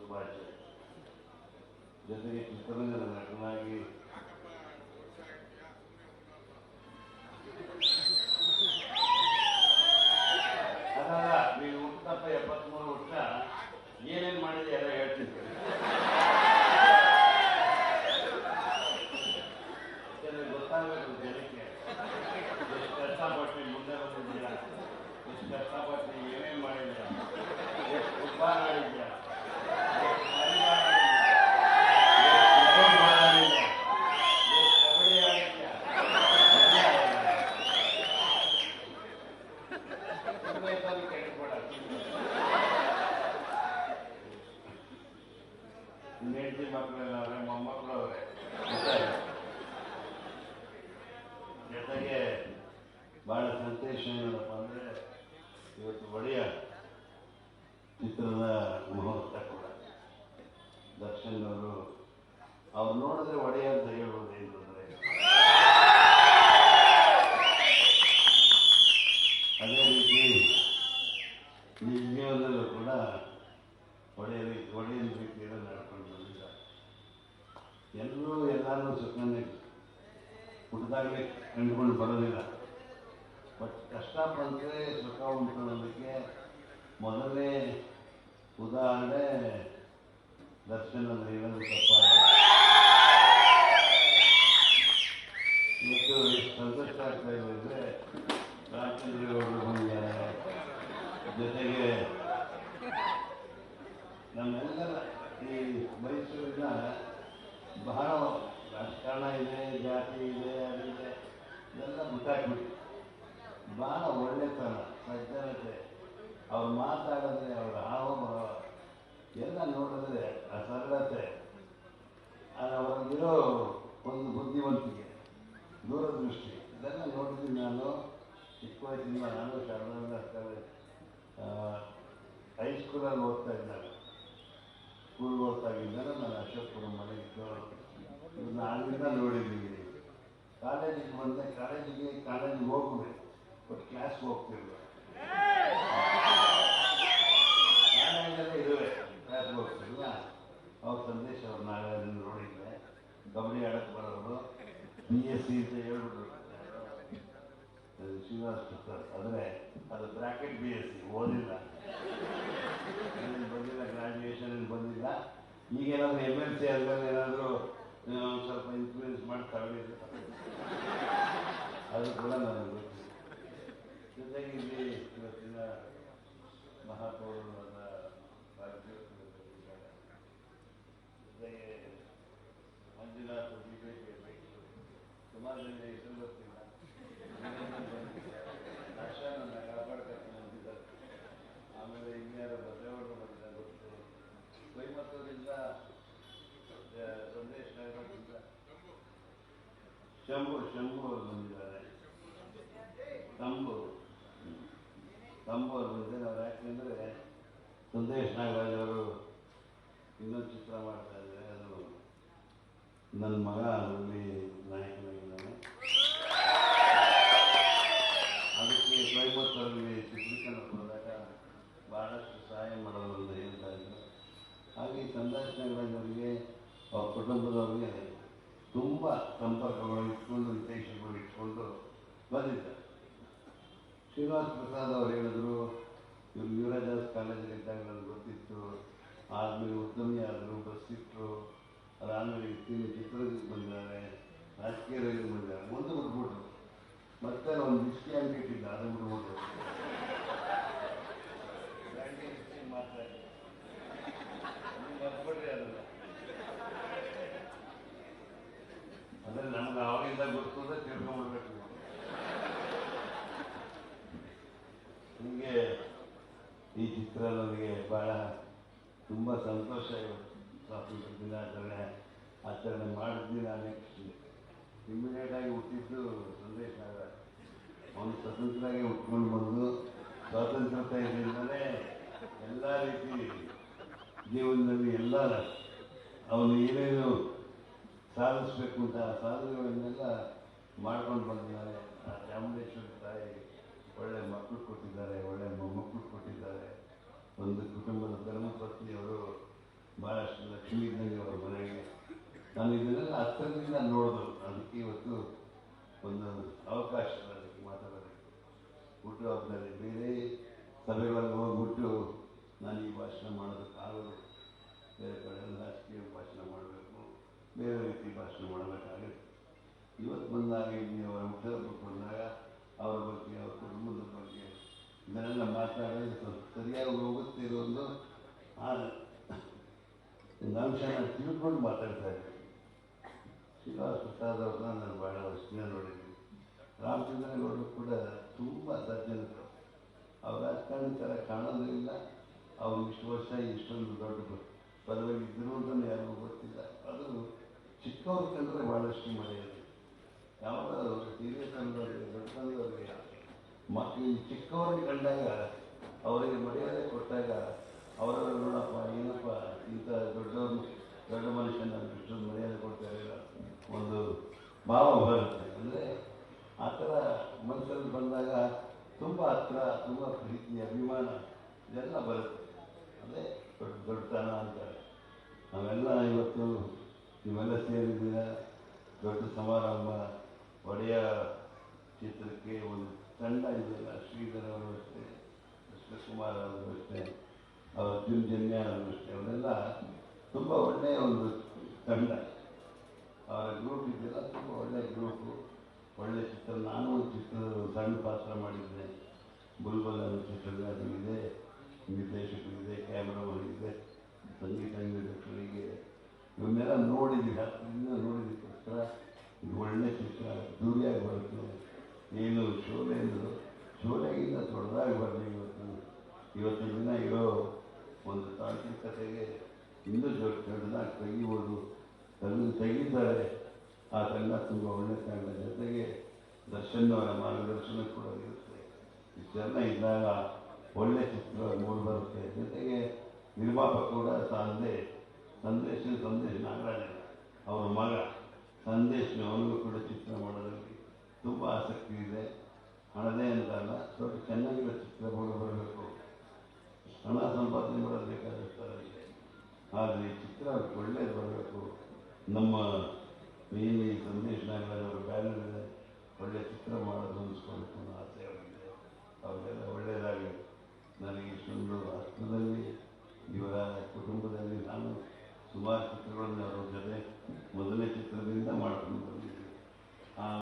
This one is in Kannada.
ಶುಭಾಶಯ. ಜೊತೆಗೆ ಚಿತ್ರರಂಗದ ನಟನಾಗಿ ಅದಲ್ಲ, ನೀವು ಹುಟ್ಟಪ್ಪ 73 ವರ್ಷ ಏನೇನು ಮಾಡಿದೆ ಎಲ್ಲ ಹೇಳ್ತಿದ್ದೆ. ಗೊತ್ತಾಗಬೇಕು ಜನಕ್ಕೆ ಎಷ್ಟು ಕಷ್ಟಪಟ್ಟು ಮುಂದೆ ಬಂದಿದ್ದೀರಾ, ಎಷ್ಟು ಕಷ್ಟಪಟ್ಟು ಏನೇನು ಮಾಡಿದ್ದೀರಾ, ಎಷ್ಟು ಉಪಹಾರ ಮಾಡಿದ್ದೀರಾ, ಹೆಂಡತಿ ಮಕ್ಕಳೆಲ್ಲ ಅವರೇ, ಮೊಮ್ಮಕ್ಕಳು ಅವರೇ. ಜೊತೆಗೆ ಬಹಳ ಸಂತೋಷ ಏನಪ್ಪ ಅಂದರೆ ಇವತ್ತು ಒಡೆಯ ಚಿತ್ರದ ಮುಹೂರ್ತ ಕೂಡ ದರ್ಶನ್ ಅವರು ಅವ್ರು ನೋಡಿದ್ರೆ ಒಡೆಯ ಅಂತ ಹೇಳ್ಬೋದು. ಏನು ತೊಂದರೆ ಅದೇ ರೀತಿ ನಿಜ ಜೀವನದಲ್ಲೂ ಕೂಡ ಒಡೆಯನ ರೀತಿಯಲ್ಲಿ ನಡ್ಕೊಂಡು ಬಂದಿದ್ದಾರೆ. ಎಲ್ಲರೂ ಎಲ್ಲರೂ ಸುಖನೇ ಹುಟ್ಟಿದಾಗಲೇ ಕಂಡುಕೊಂಡು ಬರೋದಿಲ್ಲ. ಬಟ್ ಕಷ್ಟ ಬಂದರೆ ಸುಖ ಉಂಟು ಅನ್ನೋದಕ್ಕೆ ಮೊದಲನೇ ಉದಾಹರಣೆ ದರ್ಶನ್ ಅಂದರೆ ಹೇಳೋದು ತಪ್ಪಾಗ. ಇವತ್ತು ಎಷ್ಟು ಸಂತೋಷ ಆಗ್ತಾ ಇದೆ ಅಂದರೆ ರಾಮಚಂದ್ರೇಗೌಡರು ಬಂದಿದ್ದಾರೆ. ಜೊತೆಗೆ ನಮ್ಮೆಲ್ಲರ ಈ ಮೈಸೂರಿನ ಬಹಳ ರಾಜಕಾರಣ ಇದೆ, ಜಾತಿ ಇದೆ, ಅದಿದೆ, ಇದೆಲ್ಲ ಬಿಟ್ಟಾಕ್ಬಿಟ್ಟು ಬಹಳ ಒಳ್ಳೆತನ, ಸಜ್ಜನತೆ, ಅವ್ರು ಮಾತಾಡಿದ್ರೆ ಅವರ ಹಾವಭಾವ ಎಲ್ಲ ನೋಡಿದ್ರೆ ಆ ಸರಳತೆ, ಅವರಲ್ಲಿರೋ ಒಂದು ಬುದ್ಧಿವಂತಿಕೆ, ದೂರದೃಷ್ಟಿ, ಇದೆಲ್ಲ ನೋಡಿದ್ದೀನಿ. ನಾನು ಚಿಕ್ಕ ವಯಸ್ಸಿನಿಂದ ನಾನು ಶಾರದಾನಗರ ಹೈಸ್ಕೂಲಲ್ಲಿ ಓದ್ತಾ ಇದ್ದಾಗ, ಸ್ಕೂಲ್ಗೆ ಓದ್ತಾಗಿದ್ದಾಗ ನಾನು ಅಶೋಕಪುರ ಮನೆಗಿದ್ದು ಇದನ್ನ ಆಗಿಂದ ನೋಡಿದ್ದೀವಿ. ಕಾಲೇಜಿಗೆ ಬಂದೆ, ಕಾಲೇಜಿಗೆ ಹೋಗ್ಬೇಕು, ಬಟ್ ಕ್ಲಾಸ್ಗೆ ಹೋಗ್ತಿರ್ಲಿಲ್ಲ. ಕಾಲೇಜಲ್ಲೇ ಇರುವೆ, ಕ್ಲಾಸ್ಗೆ ಹೋಗ್ತಿಲ್ಲ. ಅವ್ರ ಸಂದೇಶ ಅವ್ರು ನಾವೆಲ್ಲ ನೋಡಿದ್ದೆ. ಕಬಡ್ಡಿ ಆಡಕ್ಕೆ ಬರೋರು BSc ಅಂತ ಹೇಳ್ಬಿಟ್ರು, ಶ್ರೀನಿವಾಸ್ ಪ್ರಸಾದ್. ಆದರೆ ಅದು ಬ್ರಾಕೆಟ್ BSc, ಓದಿಲ್ಲ, ಬಂದಿಲ್ಲ, ಗ್ರಾಜುಯೇಷನ್ ಬಂದಿಲ್ಲ. ಈಗೇನಾದರೂ MLC ಆದಮೇಲೆ ಏನಾದರೂ ಸ್ವಲ್ಪ ಇನ್ಫ್ಲೂಯೆನ್ಸ್ ಮಾಡಿ ತಗೊಂಡಿದ್ದೆ, ಅದು ಕೂಡ ನನಗೆ ಗೊತ್ತಿಲ್ಲ. ಜೊತೆಗೆ ಇಲ್ಲಿ ಇವತ್ತಿನ ಮಹಾಪೌರರಾದ ಜೊತೆಗೆ ಮಂಜುನಾಥ್ ಸುಮಾರು ಜನ ಹೆಸರು ಗೊತ್ತಿಲ್ಲ. ಆಶಾ ನನ್ನ ಕಾಪಾಡ್ಕೊಂಡು ಬಂದಿದ್ದಾರೆ. ಆಮೇಲೆ ಇನ್ಯಾರು ಬಸವಣ್ಣ ಬಂದಿದ್ದಾರೆ ಗೊತ್ತು. ಕೊಯಮತ್ತೂರಿಂದ ಸಂದೇಶ್ ನಾಗರಿಂದ ಶಂಭು ಅವರು ಬಂದಿದ್ದಾರೆ. ತಂಬು ಅವ್ರು ಬಂದಿದ್ದಾರೆ. ಅವ್ರು ಯಾಕೆಂದರೆ ಸಂದೇಶ್ ನಾಗರಾಜ್ ಅವರು ಇನ್ನೊಂದು ಚಿತ್ರ ಮಾಡ್ತಾ ಇದ್ದಾರೆ. ಅದು ನನ್ನ ಮಗ ಅದರಲ್ಲಿ ನಾಯಕನಾಗಿದ್ದಾನೆ. ಅದಕ್ಕೆ ಕೊಯಮತ್ತೂರಲ್ಲಿ ಚಿತ್ರೀಕರಣಕ್ಕೆ ಹೋದಾಗ ಭಾಳಷ್ಟು ಸಹಾಯ ಮಾಡೋದು ಅಂತ ಹೇಳ್ತಾ ಇದ್ರು. ಹಾಗೆ ಸಂದೇಶ್ ನಾಗರಾಜ್ ಅವರಿಗೆ, ಅವ್ರ ಕುಟುಂಬದವ್ರಿಗೆ ತುಂಬ ಸಂಪರ್ಕಗಳು ಇಟ್ಕೊಂಡು, ವಿಶೇಷಗಳು ಇಟ್ಕೊಂಡು ಬಂದಿದ್ದಾರೆ. ಶ್ರೀನಿವಾಸ್ ಪ್ರಸಾದ್ ಅವರು ಹೇಳಿದ್ರು, ಇವರು ಯುವರಾಜಾಸ್ ಕಾಲೇಜಲ್ಲಿದ್ದಾಗ ನನಗೆ ಗೊತ್ತಿತ್ತು. ಆದಮೇಲೆ ಉದ್ಯಮಿ ಆದರು, ಬಸ್ ಸಿಕ್ಕರು. ಅದಾದಮೇಲೆ ಚಿತ್ರದುರ್ಗಕ್ಕೆ ಬಂದಿದ್ದಾರೆ, ರಾಜಕೀಯ ರೈಲಿಗೆ ಬಂದಿದ್ದಾರೆ. ಮುಂದೆ ಬಿಟ್ಬಿಟ್ರು. ಮತ್ತೆ ಒಂದು ಬಿಸ್ಕಿ ಅಂಗಡಿ ಇಟ್ಟಿದ್ದ, ಅದು ಬಿಟ್ಬಿಟ್ರು. ಮಾತಾಡಿ ಬರ್ಬಿಟ್ರಿ ಅದನ್ನು. ಅಂದರೆ ನಮ್ಗೆ ಅವರಿಂದ ಗೊತ್ತದ ತಿಳ್ಕೊಂಡ್ಬಿಡ್ಬೇಕು. ಹೀಗೆ ಈ ಚಿತ್ರ ನನಗೆ ಭಾಳ ತುಂಬ ಸಂತೋಷ. ಇವತ್ತು ಸ್ವಾತಂತ್ರ್ಯ ದಿನಾಚರಣೆ ಮಾಡಿದ್ವಿ. ನೆಕ್ಸ್ಟ್ ಇಮ್ಮಿಡಿಯೇಟಾಗಿ ಹುಟ್ಟಿದ್ದು ಸಂದೇಶ್ ನಾಗರಾಜ್. ಅವನು ಸ್ವತಂತ್ರವಾಗಿ ಉಟ್ಕೊಂಡು ಬಂದು ಸ್ವಾತಂತ್ರ್ಯತೆಯಿಂದಲೇ ಎಲ್ಲ ರೀತಿ ಜೀವನದಲ್ಲಿ ಎಲ್ಲ ಅವನು ಏನೇನು ಸಾಧಿಸಬೇಕು ಅಂತ ಸಾಧನೆಗಳನ್ನೆಲ್ಲ ಮಾಡ್ಕೊಂಡು ಬಂದಿದ್ದಾರೆ. ಆ ಚಾಮುಂಡೇಶ್ವರಿ ತಾಯಿ ಒಳ್ಳೆ ಮಕ್ಕಳು ಕೊಟ್ಟಿದ್ದಾರೆ, ಒಳ್ಳೆ ಮೊಮ್ಮಕ್ಕಳು ಕೊಟ್ಟಿದ್ದಾರೆ. ಒಂದು ಕುಟುಂಬದ ಧರ್ಮಪತ್ನಿಯವರು ಭಾಳಷ್ಟು ಲಕ್ಷ್ಮೀ ಇದ್ದಂಗೆ ಅವ್ರ ಮನೆಗೆ. ನಾನು ಇದನ್ನೆಲ್ಲ ಹತ್ತಿರದಿಂದ ನೋಡಿದ್ರು, ಅದಕ್ಕೆ ಇವತ್ತು ಒಂದು ಅವಕಾಶ ಅದಕ್ಕೆ ಮಾತಾಡೋದಕ್ಕೆ. ಹುಟ್ಟುಹಬ್ಬದಲ್ಲಿ ಬೇರೆ ಸಭೆಗಳಲ್ಲಿ ಹೋಗ್ಬಿಟ್ಟು ನಾನು ಈ ಭಾಷಣ ಮಾಡೋದಕ್ಕಾಗೋದು. ಬೇರೆ ಕಡೆ ರಾಜಕೀಯ ಭಾಷಣ ಮಾಡಬೇಕು, ಬೇರೆ ರೀತಿ ಭಾಷಣ ಮಾಡಬೇಕಾಗುತ್ತೆ. ಇವತ್ತು ಬಂದಾಗ ಇಲ್ಲಿ ಅವರ ಹುಟ್ಟುಹಬ್ಬಕ್ಕೆ ಬಂದಾಗ ಅವರ ಬಗ್ಗೆ, ಅವರ ಕುಟುಂಬದ ಬಗ್ಗೆ ಇದನ್ನೆಲ್ಲ ಮಾತಾಡೋದು ಸ್ವಲ್ಪ ಸರಿಯಾಗಿ ಹೋಗುತ್ತೆ. ಇರೋದು ಒಂದು ಅಂಶನ ತಿಳ್ಕೊಂಡು ಮಾತಾಡ್ತಾ ಇದ್ದೀನಿ. ಶ್ರೀನಿವಾಸ ಪ್ರಸಾದ್ ಅವ್ರನ್ನ ನಾನು ಭಾಳ ವರ್ಷದಿಂದ ನೋಡಿದ್ದೀನಿ. ರಾಮಚಂದ್ರಗೌಡರು ಕೂಡ ತುಂಬ ಸಜ್ಜನಿದ್ರು. ಅವ್ರ ರಾಜಕಾರಣಿ ಥರ ಕಾಣೋದು ಇಲ್ಲ. ಅವ್ರು ಇಷ್ಟು ವರ್ಷ ಇಷ್ಟೊಂದು ದೊಡ್ಡ ಪದವಿಯಲ್ಲಿ ಇದ್ದರು ಅಂತ ಯಾರಿಗೂ ಗೊತ್ತಿಲ್ಲ. ಅದು ಚಿಕ್ಕವ್ರು ಕಂಡ್ರೆ ಭಾಳಷ್ಟು ಮರೆಯೋದು. ಯಾವಾಗ ಹಿರಿಯ ತಂದವರಿಗೆ, ದೊಡ್ಡ ತಂದವರಿಗೆ, ಮಕ್ಕಳು ಚಿಕ್ಕವರಿಗೆ ಕಂಡಾಗ ಅವರಿಗೆ ಮರ್ಯಾದೆ ಕೊಟ್ಟಾಗ ಅವರವರು ನೋಡಪ್ಪ ಏನಪ್ಪ ಇಂಥ ದೊಡ್ಡ ಮನುಷ್ಯನ ಇಷ್ಟೊಂದು ಮರ್ಯಾದೆ ಕೊಡ್ತಾರೆ ಒಂದು ಭಾವ ಬರುತ್ತೆ. ಅಂದರೆ ಆ ಥರ ಮನಸ್ಸಲ್ಲಿ ಬಂದಾಗ ತುಂಬ ಹತ್ರ, ತುಂಬ ಪ್ರೀತಿ, ಅಭಿಮಾನ ಇದೆಲ್ಲ ಬರುತ್ತೆ. ಅದೇ ದೊಡ್ಡತನ ಅಂತಾರೆ. ನಾವೆಲ್ಲ ಇವತ್ತು ನೀವೆಲ್ಲ ಸೇರಿದ್ದೀರ. ದೊಡ್ಡ ಸಮಾರಂಭ, ಒಡೆಯ ಚಿತ್ರಕ್ಕೆ ಒಂದು ತಂಡ ಇದೆಯಲ್ಲ, ಶ್ರೀಧರ್ ಅವರು ಅಷ್ಟೇ, ಕೃಷ್ಣಕುಮಾರ್ ಅವರು ಅಷ್ಟೇ, ಅರ್ಜುನ್ ಜನ್ಯ ಅವರು ಅಷ್ಟೇ, ಅವರೆಲ್ಲ ತುಂಬ ಒಳ್ಳೆಯ ಒಂದು ತಂಡ. ಅವರ ಗ್ರೂಪ್ ಇದೆಯಲ್ಲ ತುಂಬ ಒಳ್ಳೆಯ ಗ್ರೂಪು, ಒಳ್ಳೆಯ ಚಿತ್ರ. ನಾನು ಒಂದು ಚಿತ್ರದ ಸಣ್ಣ ಪಾತ್ರ ಮಾಡಿದ್ದೆ. ಬುಲ್ಬುಲ್ ಅನ್ನೋ ಚಿತ್ರದಲ್ಲಿ ಇದೆ, ನಿರ್ದೇಶಕರಿದೆ, ಕ್ಯಾಮ್ರಾಮನ್ ಇದೆ, ಸಂಗೀತ ನಿರ್ದೇಶಕರಿಗೆ, ಇವನ್ನೆಲ್ಲ ನೋಡಿದ್ದೀವಿ, ಹತ್ತಿರದಿಂದ ನೋಡಿದ್ದಕ್ಕೋಸ್ಕರ ಇದು ಒಳ್ಳೆಯ ಚಿತ್ರ ದೂರಿಯಾಗಿ ಬರುತ್ತೆ. ಏನು ಶೋಲೆಗಿಂತ ದೊಡ್ಡದಾಗಿ ಬರಲಿ. ಇವತ್ತಿನ ದಿನ ಇರೋ ಒಂದು ತಾಂತ್ರಿಕತೆಗೆ ಇನ್ನೂ ದೊಡ್ಡದಾಗಿ ತೆಗಿಬೋದು. ತೆಗಿದ್ದಾರೆ. ಆ ತಂಡ ತುಂಬ ಒಳ್ಳೆಯ ತಂಡ. ಜೊತೆಗೆ ದರ್ಶನ್ ಅವರ ಮಾರ್ಗದರ್ಶನ ಕೂಡ ಇರುತ್ತೆ. ಇಷ್ಟೆಲ್ಲ ಇದ್ದಾಗ ಒಳ್ಳೆಯ ಚಿತ್ರ ಮೂಡಿ ಬರುತ್ತೆ. ಜೊತೆಗೆ ನಿರ್ಮಾಪಕ ಕೂಡ ಸಂದೇಶ್ ನಾಗರಾಜ ಅವರ ಮಗ ಸಂದೇಶ್, ಅವನಿಗೂ ಕೂಡ ಚಿತ್ರ ಮಾಡೋದ್ರಲ್ಲಿ ತುಂಬ ಆಸಕ್ತಿ ಇದೆ. ಹಣದೇ ಅಂತಲ್ಲ, ಸ್ವಲ್ಪ ಚೆನ್ನಾಗಿರೋ ಚಿತ್ರಗಳು ಬರಬೇಕು. ಹಣ ಸಂಪಾದನೆ ಮಾಡೋದು ಬೇಕಾದಷ್ಟಾಗಿದೆ, ಆದರೆ ಈ ಚಿತ್ರ ಒಳ್ಳೇದು ಬರಬೇಕು. ನಮ್ಮ ಏನು ಈ ಸಂದೇಶ್ ನಾಗರಾಜ್ ಅವರ ಬ್ಯಾನರ್ ಇದೆ, ಒಳ್ಳೆಯ ಚಿತ್ರ ಮಾಡೋದು ಒಂದು